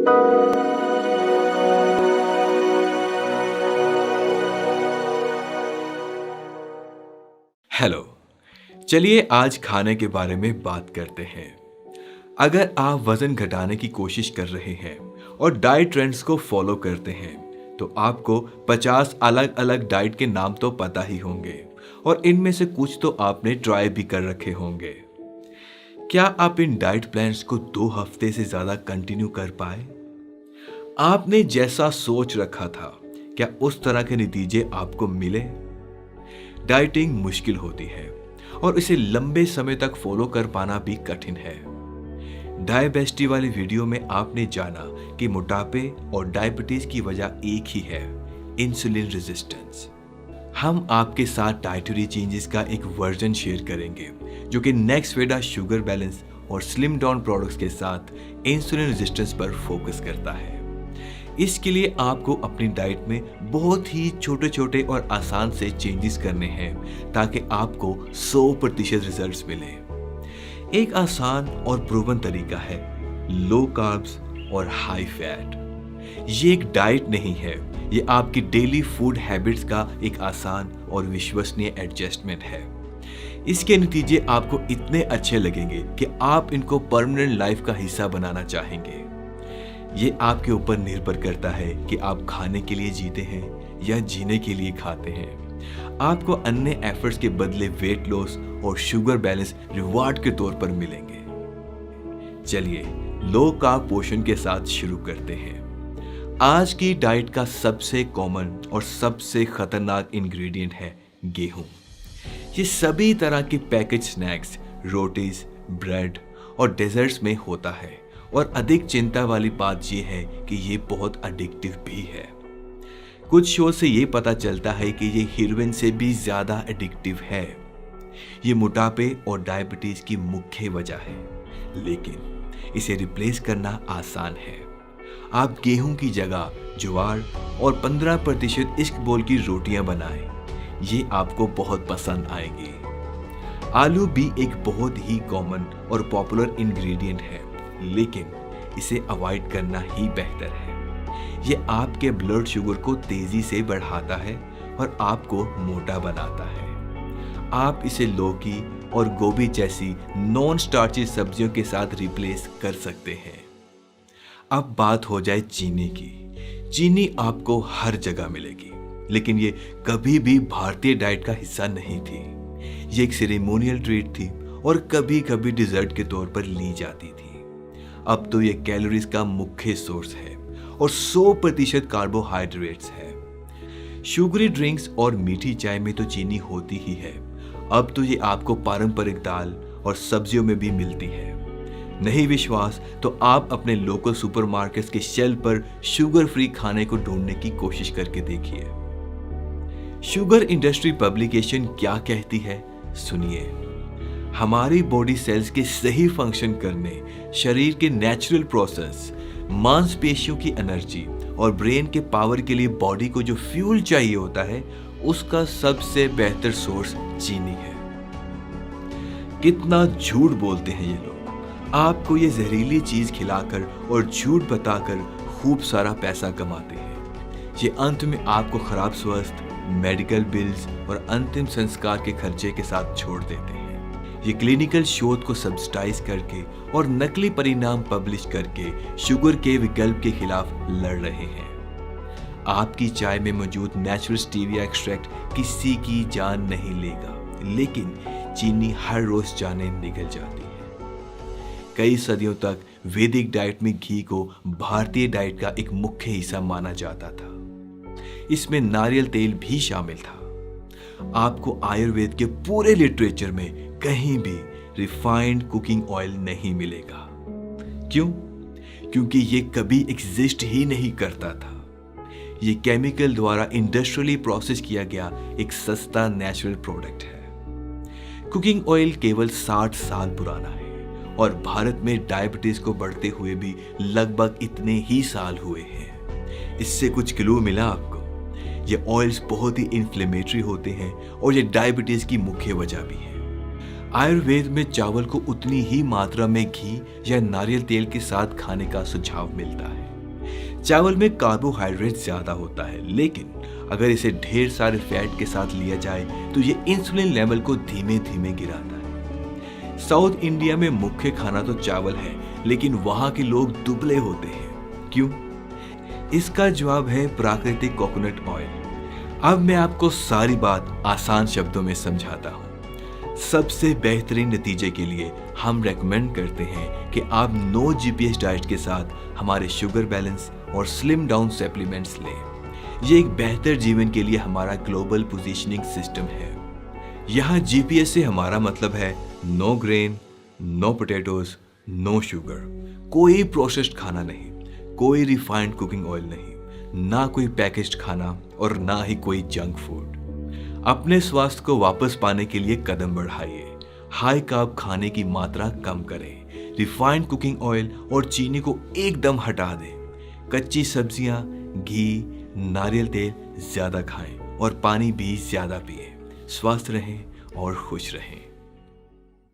Hello. चलिए आज खाने के बारे में बात करते हैं। अगर आप वजन घटाने की कोशिश कर रहे हैं और डाइट ट्रेंड्स को फॉलो करते हैं तो आपको 50 अलग अलग डाइट के नाम तो पता ही होंगे और इनमें से कुछ तो आपने ट्राई भी कर रखे होंगे। क्या आप इन डाइट प्लान्स को 2 हफ्ते से ज्यादा कंटिन्यू कर पाए? आपने जैसा सोच रखा था क्या उस तरह के नतीजे आपको मिले? डाइटिंग मुश्किल होती है और इसे लंबे समय तक फॉलो कर पाना भी कठिन है। डायबिटीज वाली वीडियो में आपने जाना कि मोटापे और डायबिटीज की वजह एक ही है, इंसुलिन रेजिस्टेंस। हम आपके साथ डाइटरी चेंजेस का एक वर्जन शेयर करेंगे जो कि नेक्सवेदा शुगर बैलेंस और स्लिम डाउन प्रोडक्ट्स के साथ इंसुलिन रेजिस्टेंस पर फोकस करता है। इसके लिए आपको अपनी डाइट में बहुत ही छोटे छोटे और आसान से चेंजेस करने हैं ताकि आपको 100% रिजल्ट्स मिले। एक आसान और प्रूवन तरीका है लो कार्ब्स और हाई फैट। ये एक डाइट नहीं है, ये आपकी डेली फूड हैबिट्स का एक आसान और विश्वसनीय एडजस्टमेंट है। इसके नतीजे आपको इतने अच्छे लगेंगे कि आप इनको परमानेंट लाइफ का हिस्सा बनाना चाहेंगे। ये आपके ऊपर निर्भर करता है कि आप खाने के लिए जीते हैं या जीने के लिए खाते हैं। आपको अन्य एफर्ट्स के बदले वेट लॉस और शुगर बैलेंस रिवार्ड के तौर पर मिलेंगे। चलिए लो कार्ब पोषण के साथ शुरू करते हैं। आज की डाइट का सबसे कॉमन और सबसे खतरनाक इंग्रेडिएंट है गेहूं। ये सभी तरह के पैकेज स्नैक्स, रोटीज, ब्रेड और डेजर्ट्स में होता है और अधिक चिंता वाली बात यह है कि ये बहुत एडिक्टिव भी है। कुछ शो से ये पता चलता है कि ये हीरोइन से भी ज्यादा एडिक्टिव है। ये मोटापे और डायबिटीज की मुख्य वजह है, लेकिन इसे रिप्लेस करना आसान है। आप गेहूं की जगह ज्वार और 15% इसबगोल की रोटियां बनाएं। ये आपको बहुत पसंद आएगी। आलू भी एक बहुत ही कॉमन और पॉपुलर इंग्रेडिएंट है, लेकिन इसे अवॉइड करना ही बेहतर है। ये आपके ब्लड शुगर को तेजी से बढ़ाता है और आपको मोटा बनाता है। आप इसे लौकी और गोभी जैसी नॉन स्टार्ची सब्जियों के साथ रिप्लेस कर सकते हैं। अब बात हो जाए चीनी की। चीनी आपको हर जगह मिलेगी, लेकिन ये कभी भी भारतीय डाइट का हिस्सा नहीं थी। ये एक सेरेमोनियल ट्रीट थी और कभी कभी डिजर्ट के तौर पर ली जाती थी। अब तो ये कैलोरीज का मुख्य सोर्स है और 100% कार्बोहाइड्रेट्स है। शुगरी ड्रिंक्स और मीठी चाय में तो चीनी होती ही है। अब तो ये आपको पारंपरिक दाल और सब्जियों में भी मिलती है। नहीं विश्वास तो आप अपने लोकल सुपरमार्केट्स के शेल्फ पर शुगर फ्री खाने को ढूंढने की कोशिश करके देखिए। शुगर इंडस्ट्री पब्लिकेशन क्या कहती है, सुनिए। हमारी बॉडी सेल्स के सही फंक्शन करने, शरीर के नेचुरल प्रोसेस, मांसपेशियों की एनर्जी और ब्रेन के पावर के लिए बॉडी को जो फ्यूल चाहिए होता है, उसका सबसे बेहतर सोर्स चीनी है। कितना झूठ बोलते हैं ये लोग। आपको ये जहरीली चीज खिलाकर और झूठ बताकर खूब सारा पैसा कमाते हैं। ये अंत में आपको खराब स्वास्थ्य, मेडिकल बिल्स और अंतिम संस्कार के खर्चे के साथ छोड़ देते हैं। ये क्लिनिकल शोध को सब्सिडाइज करके और नकली परिणाम पब्लिश करके शुगर के विकल्प के खिलाफ लड़ रहे हैं। आपकी चाय में मौजूद नेचुरल स्टीविया एक्सट्रैक्ट किसी की जान नहीं लेगा, लेकिन चीनी हर रोज जाने निकल जाती है। कई सदियों तक वैदिक डाइट में घी को भारतीय डाइट का एक मुख्य हिस्सा माना जाता था। इसमें नारियल तेल भी शामिल था। आपको आयुर्वेद के पूरे लिटरेचर में कहीं भी रिफाइंड कुकिंग ऑयल नहीं मिलेगा। क्यों? क्योंकि ये कभी एग्जिस्ट ही नहीं करता था। ये केमिकल द्वारा इंडस्ट्रियली प्रोसेस किया गया एक सस्ता नेचुरल प्रोडक्ट है। कुकिंग ऑयल केवल 60 साल पुराना है और भारत में डायबिटीज को बढ़ते हुए भी लगभग इतने ही साल हुए हैं। इससे कुछ क्लू मिला आपको? ये ऑयल्स बहुत ही इन्फ्लेमेटरी होते हैं और ये डायबिटीज की मुख्य वजह भी है। आयुर्वेद में चावल को उतनी ही मात्रा में घी या नारियल तेल के साथ खाने का सुझाव मिलता है। चावल में कार्बोहाइड्रेट ज्यादा होता है, लेकिन अगर इसे ढेर सारे फैट के साथ लिया जाए तो ये इंसुलिन लेवल को धीमे धीमे गिराता है। साउथ इंडिया में मुख्य खाना तो चावल है, लेकिन वहां के लोग दुबले होते हैं। क्यों? इसका जवाब है प्राकृतिक कोकोनट ऑयल। अब मैं आपको सारी बात आसान शब्दों में समझाता हूँ। सबसे बेहतरीन नतीजे के लिए हम रेकमेंड करते हैं कि आप नो जीपीएस डाइट के साथ हमारे शुगर बैलेंस और स्लिम डाउन सप्लीमेंट्स लें। ये एक बेहतर जीवन के लिए हमारा ग्लोबल पोजीशनिंग सिस्टम है। यहाँ जीपीएस से हमारा मतलब है no grain, no potatoes, no sugar, कोई प्रोसेस्ड खाना नहीं, कोई रिफाइंड कुकिंग ऑयल नहीं, ना कोई पैकेज्ड खाना और ना ही कोई जंक फूड। अपने स्वास्थ्य को वापस पाने के लिए कदम बढ़ाइए। हाई कार्ब खाने की मात्रा कम करें, रिफाइंड कुकिंग ऑयल और चीनी को एकदम हटा दें। कच्ची सब्जियां, घी, नारियल तेल ज्यादा खाएं और पानी भी ज्यादा पिएं। स्वस्थ रहें और खुश रहें।